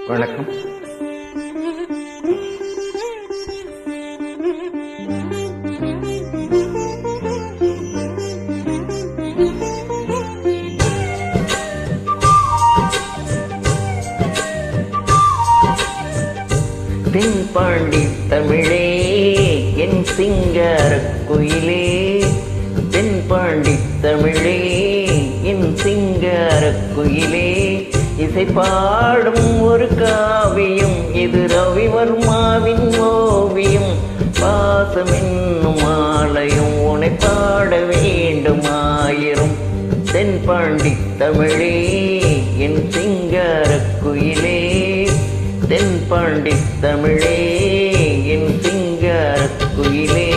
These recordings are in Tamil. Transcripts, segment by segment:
வணக்கம். தென்பாண்டி தமிழே என் சிங்காரக் குயிலே, தென்பாண்டி தமிழே என் சிங்காரக் குயிலே, இசை பாடும் ஒரு காவியம் இது ரவிவர்மாவின் ஓவியம். பாசம் என்னும் ஆலயம் உன்னை பாட வேண்டும் ஆயிரம். தென்பாண்டி தமிழே என் சிங்காரக் குயிலே, தென்பாண்டி தமிழே என் சிங்காரக் குயிலே.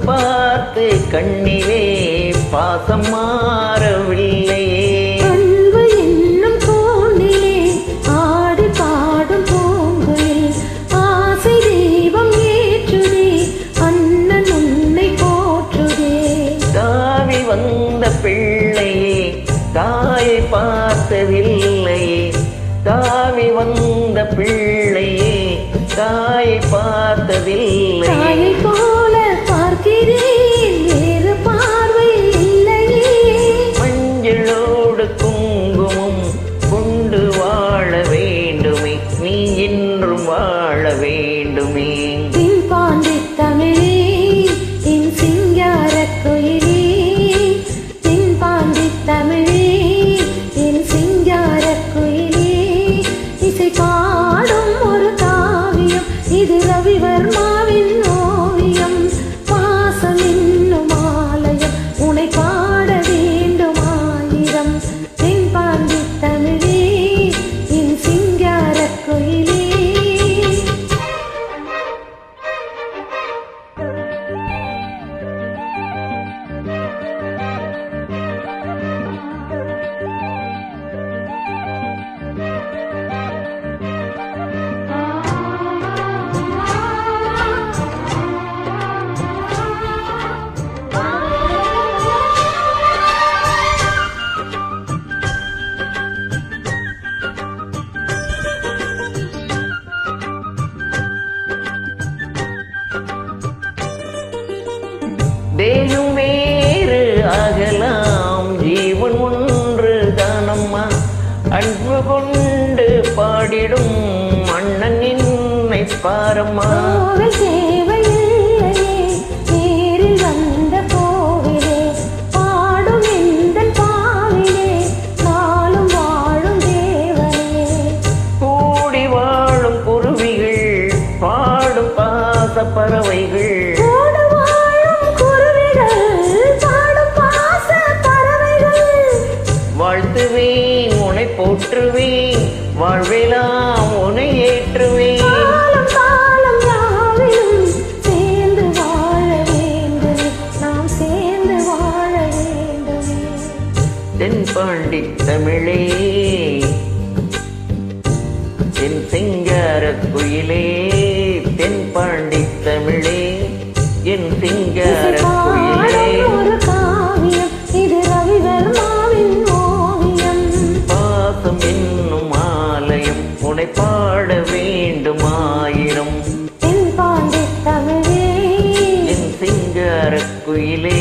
பார்த்து கண்ணிலே பாசம் மாறவில்லையே, அன்பு என்னும் கோணிலே ஆடி பாடும் பூங்குயில் ஆசை தெய்வம் ஏற்றுதே, அண்ணன் உன்னை போற்றுதே. தாவி வந்த பிள்ளையே தாயை பார்த்ததில்லையே, தாவி வந்த பிள்ளையே தாயை பார்த்ததில்லை. தாயை போல பார்க்கிறேன் வேறு பார்வை இல்லையே, மஞ்சளோடு குங்குமம் கொண்டு வாழ வேண்டுமே, நீ என்றும் வாழ வேண்டுமே. தென்பாண்டி தமிழே என் சிங்காரக் குயிலே, தென்பாண்டி தமிழே என் சிங்காரக் குயிலே, இசை பாடும் ஒரு காவியம் இது ரவிவர்மாவின் ஓவியம். பாசம் என்னும் ஆலயம் உன்னை பாட வேண்டும் ஆயிரம். தென்பாண்டி தமிழே என் சிங்காரக் குயிலே. தேயும் வேறு ஆகலாம் ஜீவன் ஒன்று தானம்மா, அன்பு கொண்டு பாடிடும் அண்ணன் என்னை பாரம்மா. கோவில் தேவையில்லையே நேரில் வந்த கோவிலே, பாடும் எந்தன் பாவிலே நாளும் வாழும் தேவனே. கூடி வாழும் குருவிகள் பாடும் பாச பறவைகள், கூடு வாழும் குருவிகள் பாடும் பாச பறவைகள். வாழ்த்துவேன் உன்னை போற்றுவேன், வாழ்வெல்லாம் உன்னை ஏற்றுவேன். காலம் காலம் யாவிலும் சேர்ந்து வாழ வேண்டுமே, நாம் சேர்ந்து வாழ வேண்டுமே. தென்பாண்டி தமிழே என் சிங்காரக் குயிலே, தென்பாண்டி தமிழே என் சிங்காரக் குயிலே. ஒரு காவியம் இது ரவிவர்மாவின் ஓவியம். பாசம் என்னும் ஆலயம் உன்னை பாட வேண்டும் ஆயிரம். தென்பாண்டி தமிழே என் சிங்காரக் குயிலே.